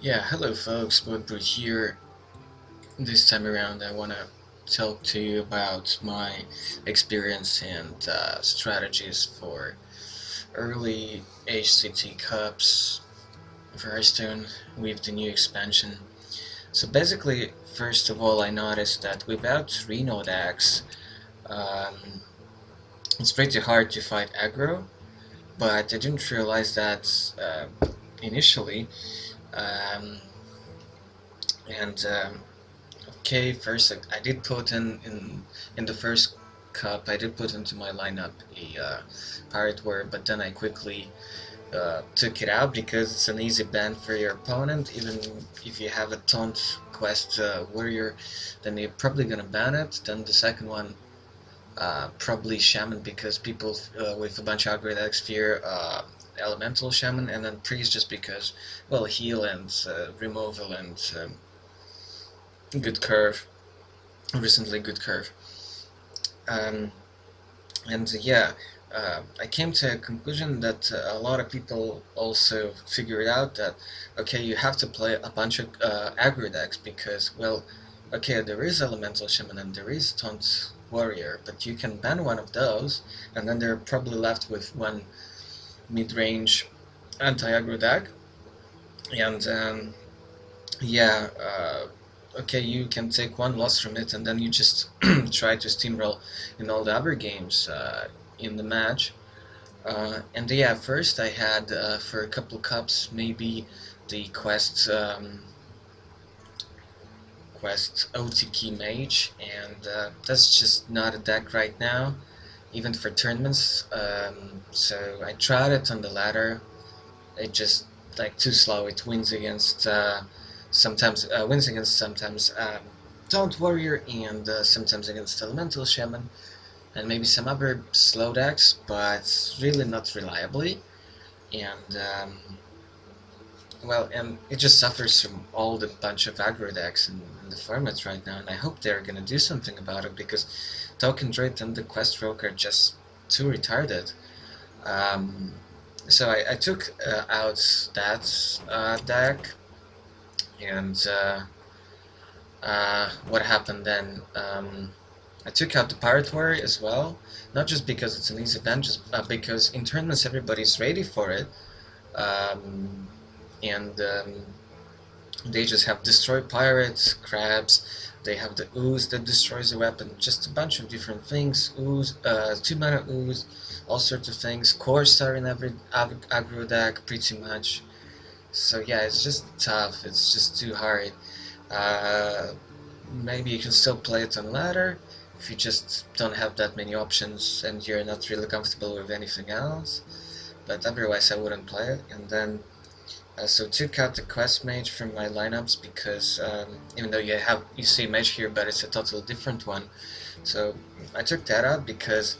Yeah, hello folks, Bookbrew here. This time around I want to talk to you about my experience and strategies for early HCT Cups for Hearthstone with the new expansion. So basically, first of all, I noticed that without Reno decks, um, it's pretty hard to fight aggro, but I didn't realize that initially. Um, and Okay, first I did put in the first cup. I did put into my lineup a pirate warrior, but then I quickly took it out because it's an easy ban for your opponent. Even if you have a taunt quest warrior, then you're probably gonna ban it. Then the second one, probably shaman because people with a bunch of aggro decks fear elemental shaman, and then priest just because well heal and removal and good curve. Recently good curve. Um, and yeah, I came to a conclusion that a lot of people also figured out that okay, you have to play a bunch of aggro decks because well, okay, there is elemental shaman and there is taunt warrior, but you can ban one of those, and then they're probably left with one mid-range anti-aggro deck, and yeah, okay, you can take one loss from it, and then you just try to steamroll in all the other games in the match. And yeah, first I had for a couple cups maybe the quest OTK Mage, and that's just not a deck right now, even for tournaments. So I tried it on the ladder. It just like too slow. It wins against sometimes sometimes Taunt Warrior and sometimes against Elemental Shaman and maybe some other slow decks, but really not reliably. And well, and it just suffers from all the bunch of aggro decks in the format right now. And I hope they're gonna do something about it because Token Druid and the Quest Rogue are just too retarded. Um, so I took out that deck, and what happened then? I took out the Pirate Warrior as well, not just because it's an easy ban, just because in tournaments everybody's ready for it, um, and they just have Destroy Pirates, Crabs, they have the Ooze that destroys a weapon, just a bunch of different things, Ooze, 2-mana Ooze, all sorts of things, Core Star in every aggro deck, pretty much. So yeah, it's just tough, it's just too hard. Uh, Maybe you can still play it on ladder if you just don't have that many options and you're not really comfortable with anything else. But otherwise, I wouldn't play it. And then, so took out the quest mage from my lineups because even though you see mage here, but it's a totally different one. So I took that out because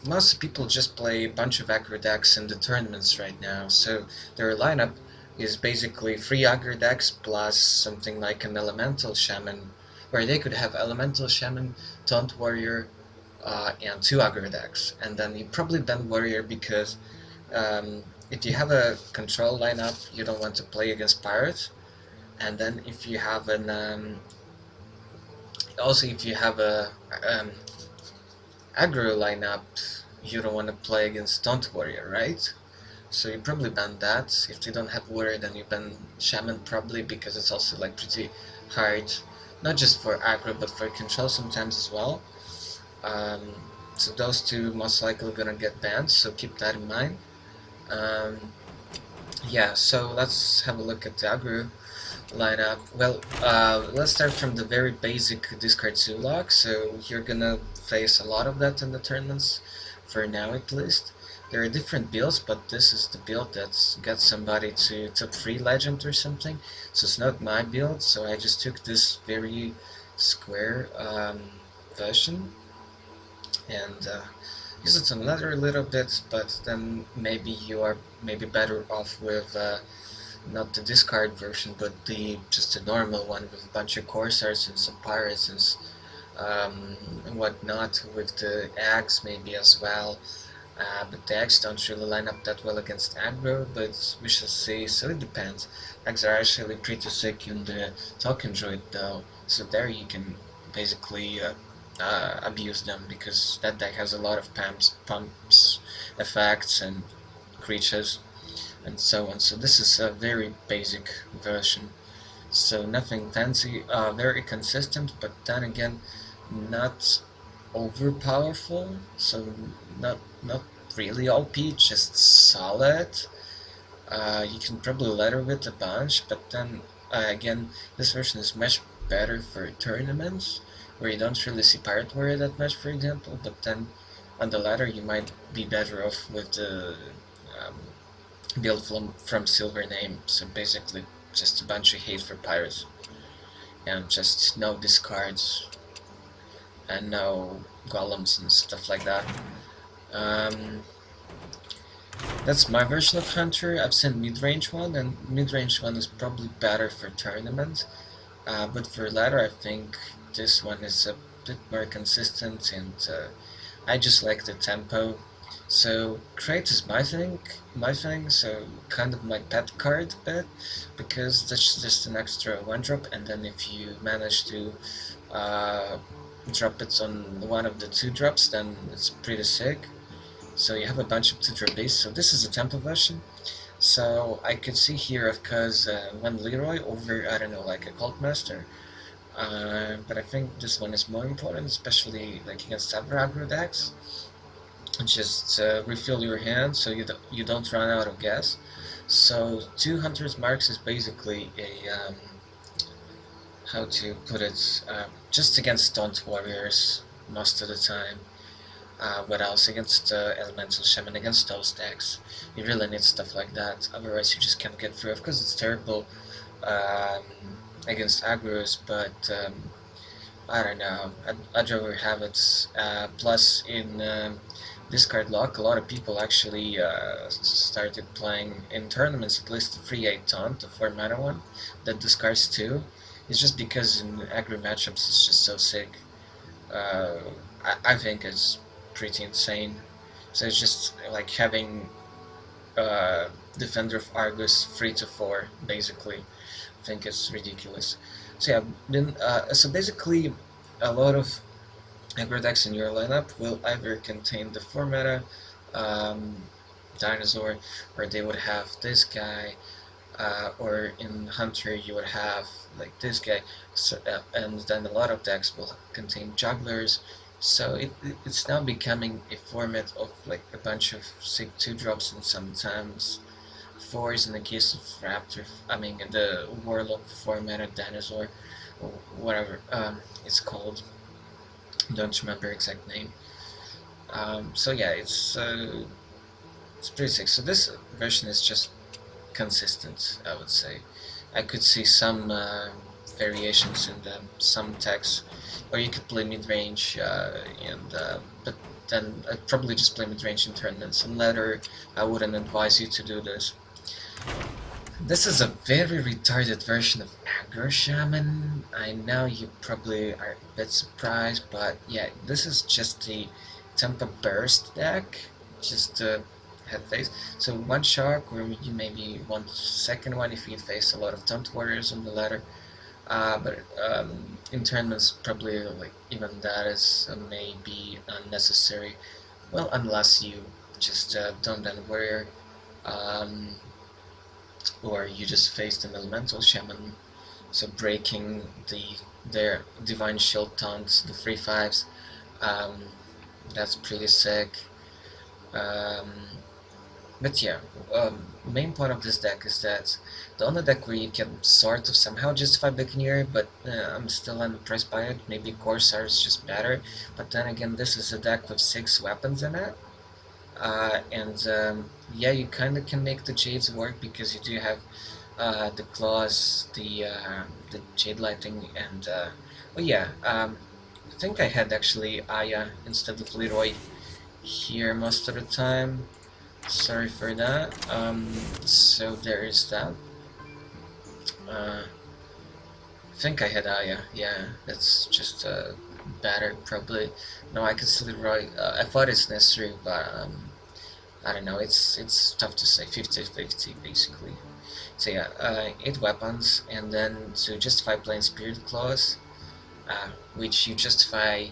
most people just play a bunch of aggro decks in the tournaments right now. So their lineup is basically 3 aggro decks plus something like an elemental shaman, where they could have elemental shaman, taunt warrior, and 2 aggro decks. And then you probably ban warrior because if you have a control lineup, you don't want to play against pirates. And then if you have an also if you have a aggro lineup, you don't want to play against taunt warrior, right? So you probably ban that. If they don't have warrior, then you ban shaman probably because it's also like pretty hard, not just for aggro but for control sometimes as well. Um, so those two most likely gonna get banned. So keep that in mind. Um, yeah. So let's have a look at the aggro lineup. Well, let's start from the very basic discard Zulok. So you're gonna face a lot of that in the tournaments, for now at least. There are different builds, but this is the build that's got somebody to top 3 legend or something. So it's not my build, so I just took this very square version and use it on ladder a little bit, but then maybe you are maybe better off with not the discard version, but the just a normal one with a bunch of corsairs and some pirates and whatnot, with the eggs maybe as well. but the eggs don't really line up that well against aggro, but we shall see, so it depends. Eggs are actually pretty sick in the Token Druid though, so there you can basically abuse them, because that deck has a lot of pumps, effects, and creatures, and so on. So this is a very basic version. So nothing fancy, very consistent, but then again, not overpowerful. So not really OP, just solid. You can probably ladder with a bunch, but then again, this version is much better for tournaments where you don't really see Pirate Warrior that much, for example. But then on the ladder, you might be better off with the um, build from Silver Name. So basically, just a bunch of hate for pirates, and just no discards and no golems and stuff like that. Um, that's my version of Hunter. I've seen mid-range one, and mid-range one is probably better for tournaments. But for ladder, I think this one is a bit more consistent, and I just like the tempo. So crate is my thing. So kind of my pet card bit, because that's just an extra one drop, and then if you manage to drop it on one of the two drops, then it's pretty sick. So you have a bunch of 2-drop base. So this is a tempo version. So I could see here, of course, one Leroy over, I don't know, like a Cult Master. But I think this one is more important, especially like against aggro decks. Just refill your hand so you don't run out of gas. So 200 marks is basically a how to put it, just against Taunt Warriors most of the time. What else? Against Elemental Shaman, against those decks. You really need stuff like that, otherwise you just can't get through. Of course it's terrible um, against aggros, but I don't know, I'd rather have it. Plus in discard lock, a lot of people actually started playing in tournaments at least the 3/8 taunt, the 4 mana one, that discards 2. It's just because in aggro matchups it's just so sick. I think it's pretty insane. So it's just like having Defender of Argus 3/4 basically. I think it's ridiculous. So yeah, then so basically a lot of aggro decks in your lineup will either contain the 4 mana dinosaur, or they would have this guy, or in Hunter you would have like this guy. So, and then a lot of decks will contain jugglers. So it's now becoming a format of like a bunch of sick 2-drops and sometimes 4s in the case of Raptor, I mean the Warlock 4 mana dinosaur, or whatever it's called. Don't remember exact name. So yeah, it's pretty sick. So this version is just consistent, I would say. I could see some variations in some decks, or you could play mid-range, but then I'd probably just play mid-range in tournaments, and later I wouldn't advise you to do this. This is a very retarded version of Aggro Shaman. I know you probably are a bit surprised, but yeah, this is just the Tempo Burst deck, just head face. So one shark, or you maybe one second one if you face a lot of Taunt Warriors on the ladder. But in tournaments, probably like even that is maybe unnecessary. Well, unless you just don't ban Warrior, or you just face an Elemental Shaman, so breaking their Divine Shield taunts, the 3/5s. That's pretty sick. But yeah, main point of this deck is that the only deck where you can sort of somehow justify Buccaneer, but I'm still unimpressed by it. Maybe Corsair is just better, but then again, this is a deck with 6 weapons in it. Yeah, you kind of can make the Jades work, because you do have the Claws, the Jade Lighting, and oh yeah, I think I had actually Aya instead of Leroy here most of the time. Sorry for that. So there is that. I think I had Aya. Yeah, that's just better probably. No, I can still Leroy. I thought it's necessary, but I don't know, it's tough to say, 50-50 basically. So yeah, 8 weapons, and then to justify playing Spirit Claws, which you justify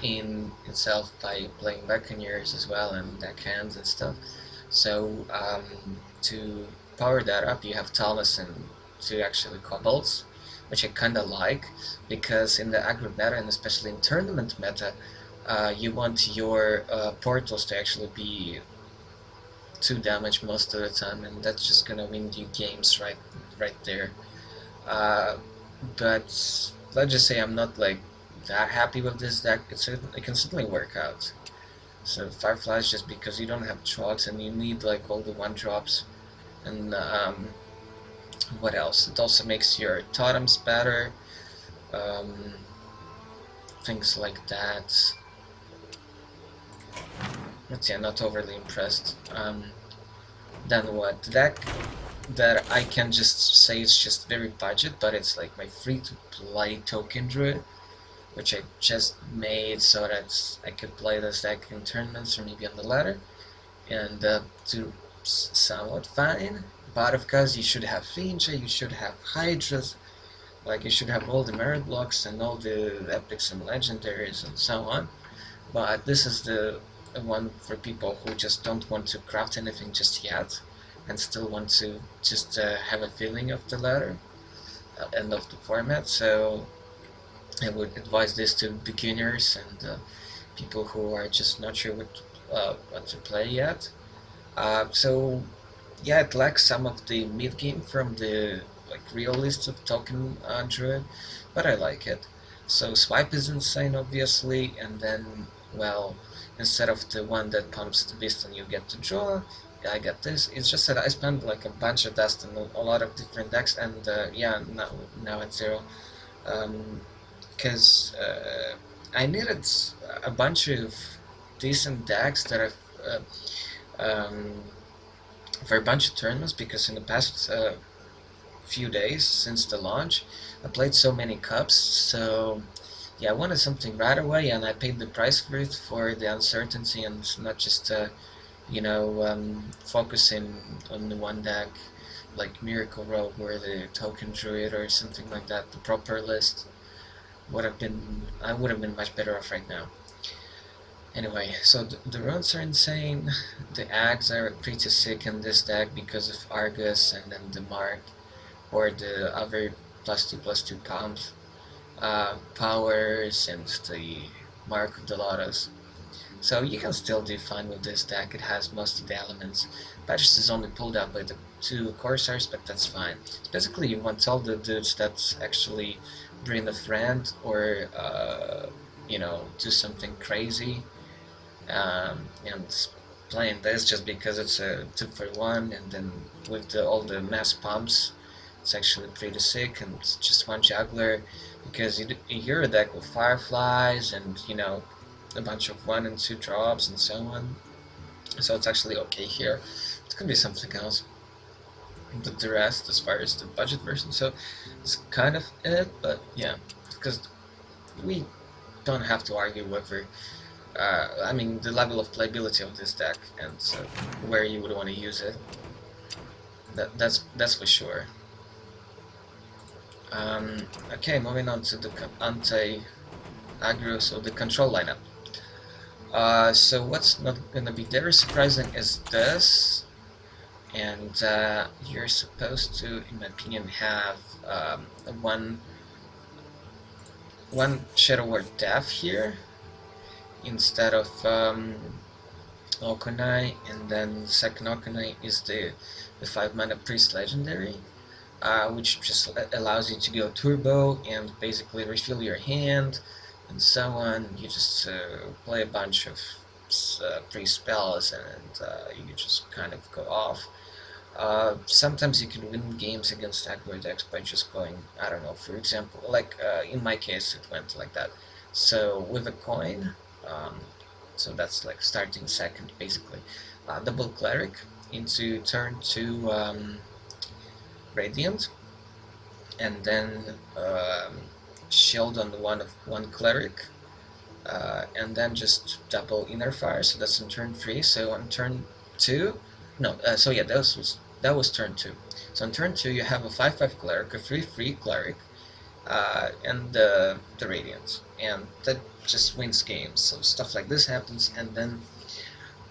in itself by playing Buccaneers as well and deckhands and stuff. So to power that up, you have Thomas and to actually Kobolds, which I kinda like, because in the aggro meta and especially in tournament meta, you want your portals to actually be 2 damage most of the time, and that's just gonna win you games right there. Uh, but let's just say I'm not like that happy with this deck. It can certainly work out. So Fireflies, just because you don't have trots and you need like all the 1-drops, and what else? It also makes your totems better, um, things like that. But yeah, not overly impressed. Then what? The deck that I can just say is just very budget, but it's like my free-to-play token druid, which I just made so that I could play this deck in tournaments or maybe on the ladder, and do somewhat fine. But of course, you should have Finja, you should have Hydras, like you should have all the merit blocks and all the epics and legendaries and so on. But this is the one for people who just don't want to craft anything just yet, and still want to just have a feeling of the ladder and of the format. So I would advise this to beginners and people who are just not sure what to play yet. So yeah, it lacks some of the mid game from the like real list of token druid, but I like it. So swipe is insane, obviously, and then, well, instead of the one that pumps the beast and you get to draw, I get this. It's just that I spent like a bunch of dust on a lot of different decks, and yeah, now at 0. Because I needed a bunch of decent decks that I've for a bunch of tournaments, because in the past few days since the launch I played so many cups, so yeah, I wanted something right away, and I paid the price for it, for the uncertainty and not just focusing on the one deck like Miracle Rogue or the Token Druid or something like that. The proper list I would have been much better off right now. Anyway, so the runes are insane. The Ags are pretty sick in this deck because of Argus and then the Mark, or the other +2/+2 comps, powers, and the Mark of the Lotus. So you can still do fine with this deck. It has most of the elements. Patches is only pulled out by the 2 Corsairs, but that's fine. Basically, you want all the dudes that actually bring a friend or do something crazy, and playing this just because it's a 2-for-1, and then with all the mass pumps, it's actually pretty sick, and it's just one juggler, because you're a deck with Fireflies and a bunch of 1 and 2 drops and so on. So it's actually okay here. It could be something else. But the rest, as far as the budget version, so it's kind of it, but yeah, because we don't have to argue whether I mean, the level of playability of this deck and where you would want to use it. That's for sure. Okay, moving on to the anti-aggro, so the control lineup. So what's not gonna be very surprising is this, and you're supposed to, in my opinion, have one Shadow Word Death here instead of Okunai, and then the second Okunai is the 5-mana Priest Legendary, which just allows you to go turbo and basically refill your hand and so on. You just play a bunch of priest spells, and you just kind of go off. Sometimes you can win games against aggro decks by just going, I don't know, for example, like in my case it went like that. So with a coin, so that's like starting second basically, double Cleric into turn 2 Radiant, and then shield on the one Cleric, and then just double Inner Fire, so that's on turn 3. So on turn 2, no, so yeah, that was turn 2. So on turn 2 you have a 5/5 cleric, a 3/3 cleric, and the Radiant, and that just wins games. So stuff like this happens, and then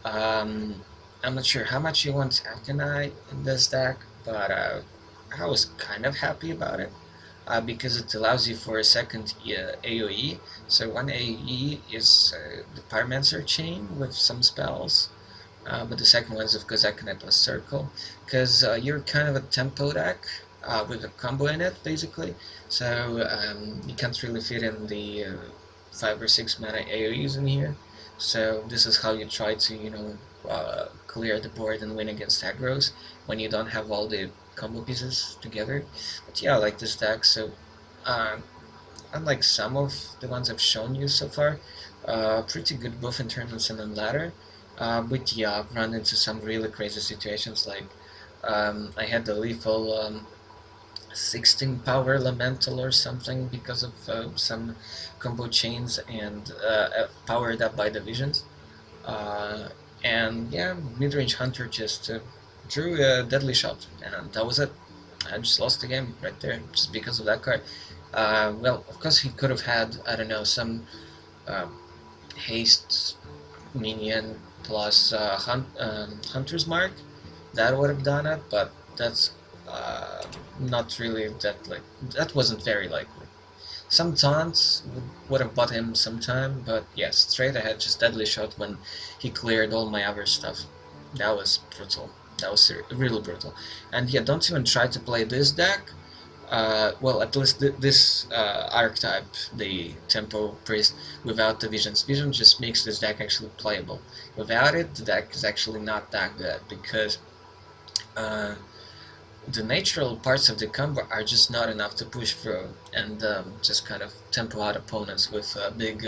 um, I'm not sure how much you want Aconite in this deck, but I was kind of happy about it. Because it allows you for a second AoE. So one AoE is the Pyromancer chain with some spells, but the second one is of course Aconite plus Circle, because you're kind of a tempo deck with a combo in it basically. So you can't really fit in the 5 or 6 mana AoEs in here. So this is how you try to clear the board and win against aggro's when you don't have all the combo pieces together. But yeah, I like this deck. So unlike some of the ones I've shown you so far, pretty good both in tournaments and on ladder. But yeah, I've run into some really crazy situations, like I had the lethal 16 power elemental or something because of some combo chains and powered up by divisions. And yeah, mid-range hunter just drew a deadly shot, and that was it. I just lost the game right there just because of that card. Well, of course he could have had, I don't know, some uh, haste minion plus hunter's mark. That would have done it, but that's not really that wasn't very likely. Some taunts would have bought him some time, but yeah, straight ahead, just deadly shot when he cleared all my other stuff. That was brutal. That was really brutal. And yeah, don't even try to play this deck. Well, at least this archetype, the Tempo Priest, without the Visions. Vision just makes this deck actually playable. Without it, the deck is actually not that good, because the natural parts of the combo are just not enough to push through and just kind of tempo out opponents with big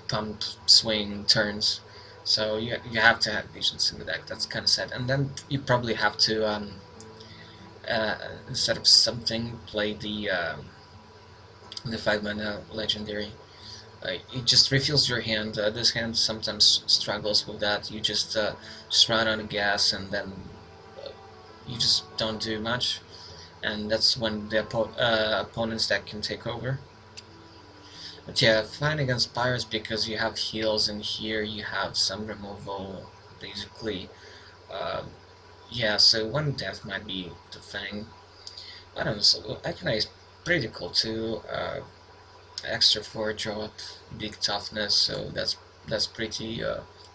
pump swing turns. So you have to have Visions in the deck. That's kind of sad. And then you probably have to instead of something, play the 5 mana legendary. It just refills your hand. This hand sometimes struggles with that. You just run out of gas, and then you just don't do much, and that's when the opponent's deck can take over. But yeah, fine against Pyres because you have heals, and here you have some removal, basically. Yeah, so one death might be the thing. I don't know, so Akina is pretty cool too. Extra 4 drop, big toughness, so that's pretty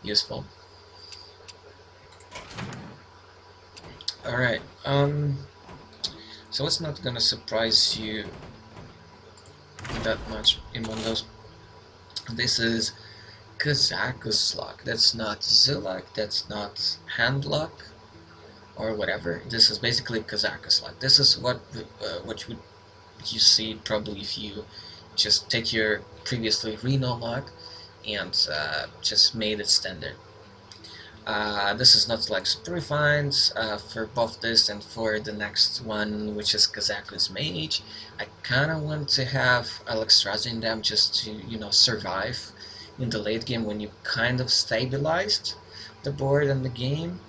useful. Alright, so it's not gonna surprise you that much in one of those. This is Kazakus lock. That's not Zilak, that's not Handlock, or whatever. This is basically Kazakus lock. This is what you see probably if you just take your previously Reno lock and just made it standard. This is not like super refined for both this and for the next one, which is Kazaku's Mage. I kind of want to have Alexstrasza in them just to, survive in the late game when you kind of stabilized the board and the game.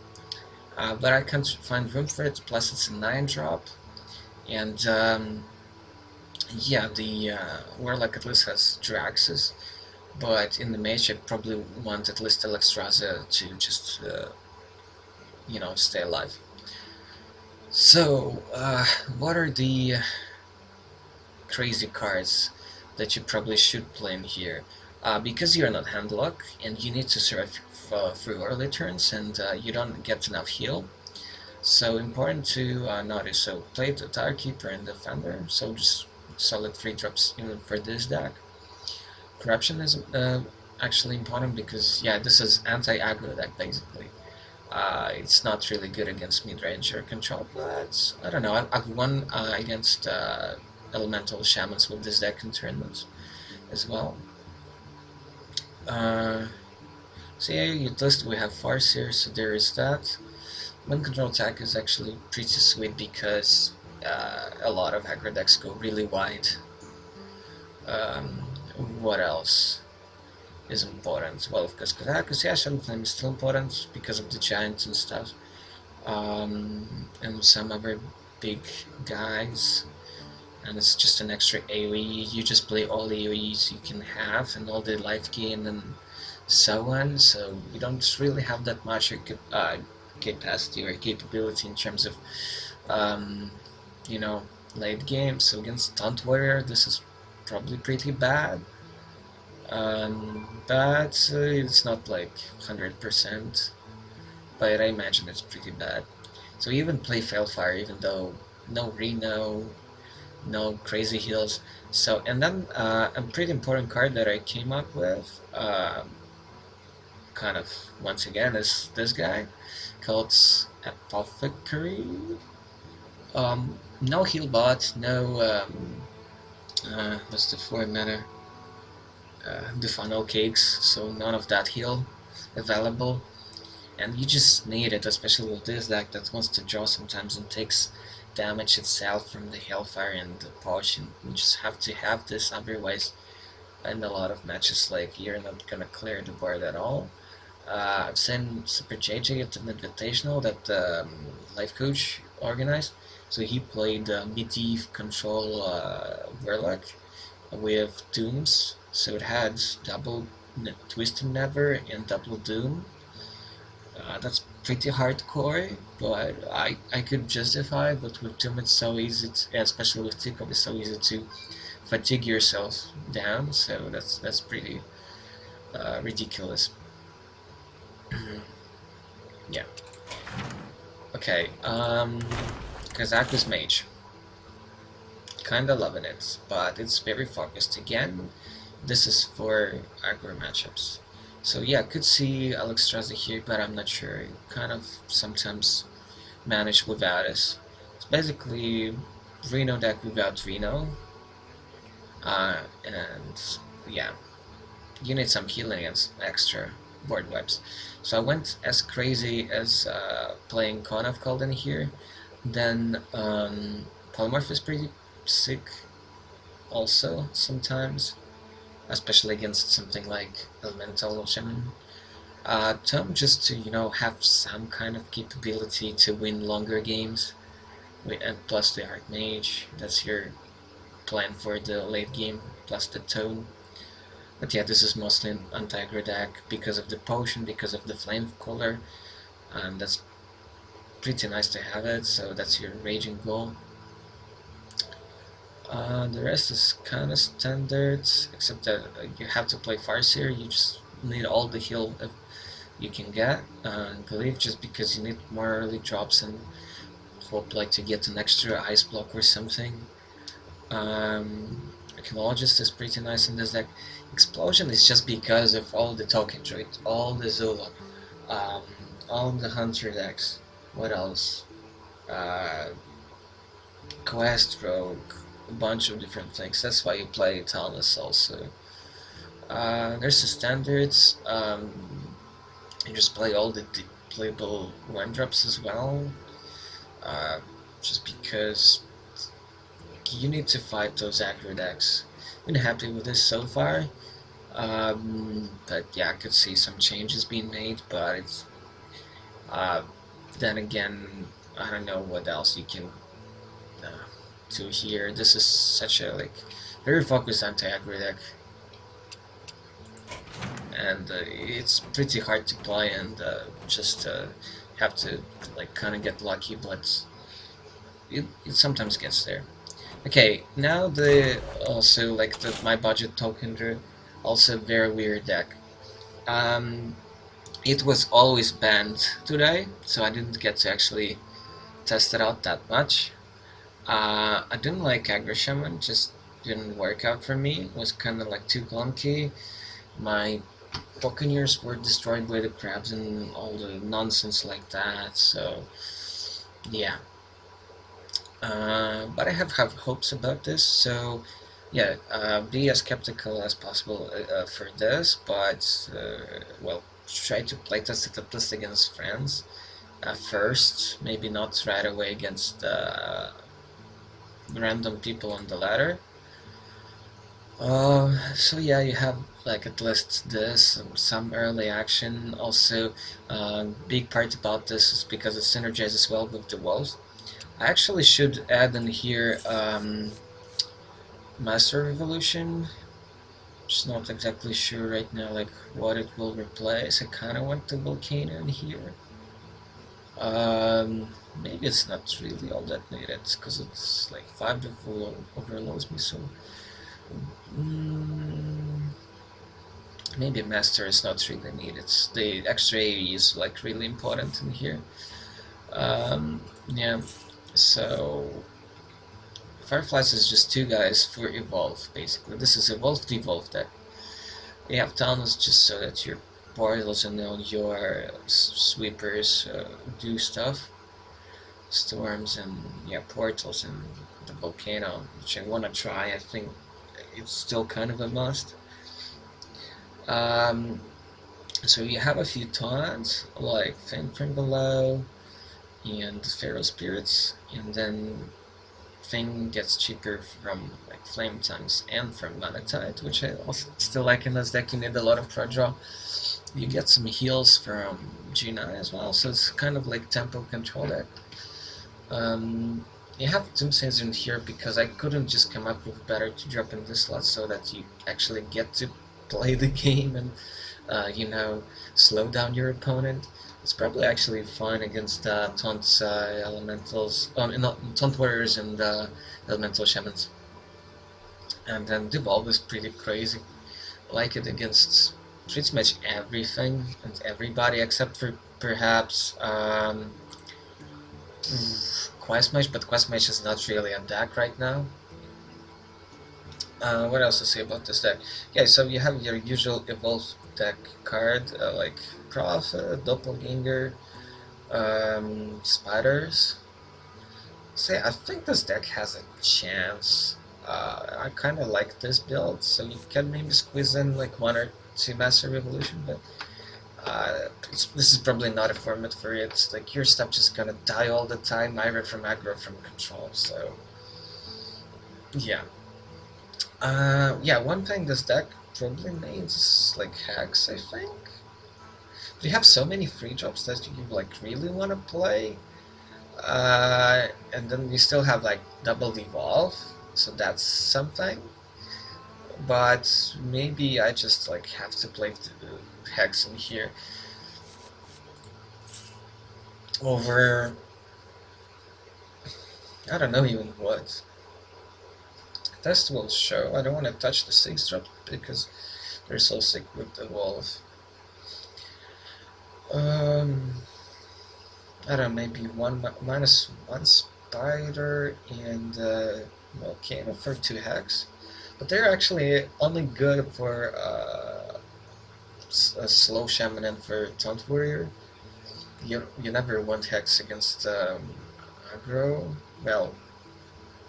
But I can't find room for it, plus it's a 9 drop. And yeah, the Warlock at least has Draxus. But in the mage, I probably want at least Alexstrasza to just, stay alive. So, what are the crazy cards that you probably should play in here? Because you're not Handlock, and you need to survive through early turns, and you don't get enough heal. So, important to notice. So, play the Tire Keeper and Defender, so just solid 3 drops even for this deck. Corruption is actually important because, yeah, this is anti-aggro deck basically. It's not really good against mid-range or control, but I don't know. I've won against elemental shamans with this deck in tournaments as well. So yeah, at least we have Farseer, so there is that. Wind control attack is actually pretty sweet because a lot of aggro decks go really wide. What else? is important. Well, of course, because yeah, Shadow Flame is still important because of the giants and stuff, and some other big guys. And it's just an extra AoE. You just play all the AoEs you can have and all the life gain and so on. So you don't really have that much capacity or capability in terms of um, you know, late game. So against Taunt Warrior, this is probably pretty bad. But it's not like 100%, but I imagine it's pretty bad. So even play Failfire, even though no Reno, no crazy heals. So, and then a pretty important card that I came up with, kind of once again, is this guy called Apothecary. No heal bot, no what's the 4 mana? The funnel cakes, so none of that heal available. And you just need it, especially with this deck that wants to draw sometimes and takes damage itself from the Hellfire and the Potion. You just have to have this, otherwise in a lot of matches like you're not gonna clear the board at all. I've seen Super JJ at an invitational that Life Coach organized. So he played Medivh Control Warlock with Dooms. So it had double Twisted Never and double Doom. That's pretty hardcore, but I could justify it. But with Doom, it's so easy, especially with Tico, it's so easy to fatigue yourself down. So that's pretty ridiculous. Yeah. Okay. Kazaku's Mage. Kinda loving it, but it's very focused. Again, this is for aggro matchups. So yeah, I could see Alex Strasser here, but I'm not sure. Kind of sometimes manage without us. It's basically Reno deck without Reno. And yeah, you need some healing and extra board wipes. So I went as crazy as playing Con of Colden here. Then Polymorph is pretty sick also sometimes, especially against something like Elemental Shaman. Tom, just to have some kind of capability to win longer games, and plus the Archmage, that's your plan for the late game, plus the Tone. But yeah, this is mostly an anti-aggro deck because of the potion, because of the flame color, and that's pretty nice to have it, so that's your raging goal. The rest is kind of standard, except that you have to play Farseer. You just need all the heal you can get, I believe, just because you need more early drops and hope like to get an extra ice block or something. Archaeologist is pretty nice in this deck. Explosion is just because of all the token druid, all the Zula, all the hunter decks. What else? Quest rogue, a bunch of different things. That's why you play Talus also. There's the standards. You just play all the playable one drops as well. Just because you need to fight those aggro decks. Been happy with this so far. But yeah, I could see some changes being made, but it's then again, I don't know what else you can do here. This is such a very focused anti-aggro deck, and it's pretty hard to play, and just have to kind of get lucky, but it sometimes gets there. Okay, now also my budget token drew, also very weird deck. It was always banned today, so I didn't get to actually test it out that much. I didn't like Aggro Shaman, just didn't work out for me. It was kind of too clunky. My Buccaneers were destroyed by the crabs and all the nonsense like that, so yeah. But I have hopes about this, so yeah, be as skeptical as possible for this, but well, try to playtest it at least against friends first, maybe not right away against random people on the ladder. So yeah, you have like at least this some early action. Also, big part about this is because it synergizes well with the walls. I actually should add in here Master Revolution. Just not exactly sure right now, like what it will replace. I kind of want the volcano in here. Maybe it's not really all that needed because it's like 5 that overloads me. So mm, maybe master is not really needed. The extra AE is like really important in here. Yeah. So Fireflies is just two guys for evolve basically. This is evolve devolve deck. You have Thanos just so that your portals and all your sweepers do stuff. Storms and yeah, portals and the volcano, which I want to try. I think it's still kind of a must. Um, so you have a few taunts like Fin from Below and Feral Spirits, and then Thing gets cheaper from like Flame Tongues and from Manatite, which I also still like in this deck. You need a lot of pro draw. You get some heals from G9 as well, so it's kind of like tempo control deck. You have Doomsays in here because I couldn't just come up with better to drop in this slot so that you actually get to play the game and slow down your opponent. It's probably actually fine against Taunt Elementals, not Taunt Warriors and Elemental Shamans. And then Devolve is pretty crazy. I like it against pretty much everything and everybody except for perhaps Quest Mage, but Quest Mage is not really a deck right now. What else to say about this deck? Yeah, so you have your usual Evolve deck card, like Prophet, Doppelganger, Spiders. So yeah, I think this deck has a chance. I kind of like this build, so you can maybe squeeze in like 1 or 2 Master Revolution, but this is probably not a format for it. It's like your stuff just gonna die all the time, either from aggro or from control, so yeah. Yeah, one thing this deck probably needs is like hacks, I think. But you have so many free drops that you like really want to play. And then you still have like double devolve, so that's something. But maybe I just like have to play the hex in here over, I don't know even what. Test will show. I don't want to touch the 6 drop because they're so sick with the wolf. I don't know, maybe -1 spider and volcano for 2 hex. But they're actually only good for a slow shaman and for taunt warrior. You never want hex against aggro. Well,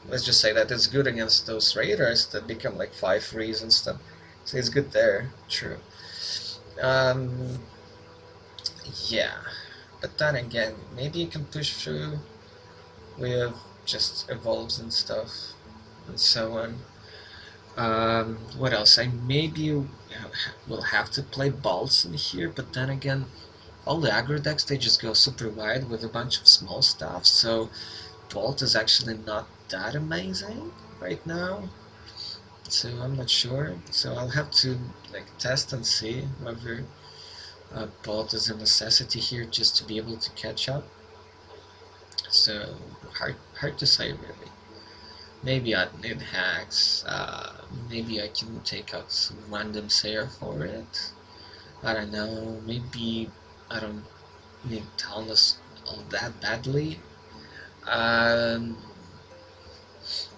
let's just say that it's good against those raiders that become like 5/3s and stuff. So it's good there, true. Yeah, but then again, maybe you can push through with just evolves and stuff and so on. What else? I maybe will have to play bolts in here, but then again, all the aggro decks they just go super wide with a bunch of small stuff, so bolt is actually not that amazing right now. So I'm not sure. So I'll have to like test and see whether bolt is a necessity here just to be able to catch up. So hard to say really. Maybe I'd need hacks. Maybe I can take out some random Sayer for it. I don't know. Maybe I don't need Talus all that badly.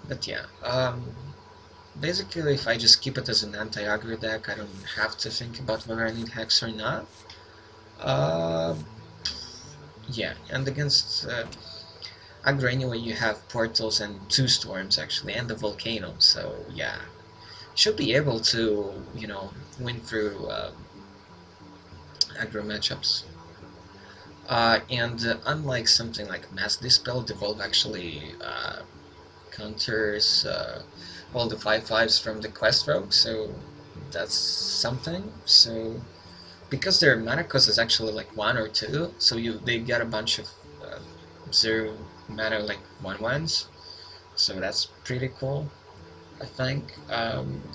But yeah. Basically, if I just keep it as an anti-aggro deck, I don't have to think about whether I need hex or not. Uh, yeah, and against aggro anyway, you have portals and 2 storms actually, and the volcano. So yeah, should be able to win through aggro matchups. And unlike something like Mass Dispel, Devolve actually counters all the 5/5s from the quest rogue, so that's something. So because their mana cost is actually like 1 or 2, so they get a bunch of 0 mana like 1/1s, so that's pretty cool, I think.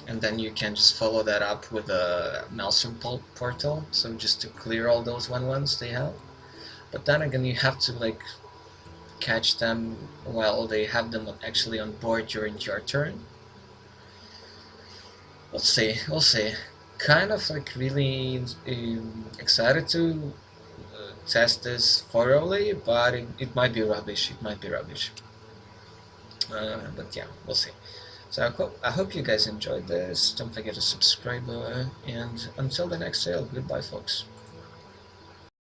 And then you can just follow that up with a Maelstrom portal, so just to clear all those 1/1s they have. But then again, you have to like catch them while they have them actually on board during your turn. We'll see, we'll see. Kind of like really excited to test this thoroughly, but it might be rubbish. It might be rubbish. But yeah, we'll see. So I hope you guys enjoyed this. Don't forget to subscribe, and until the next sale, goodbye, folks.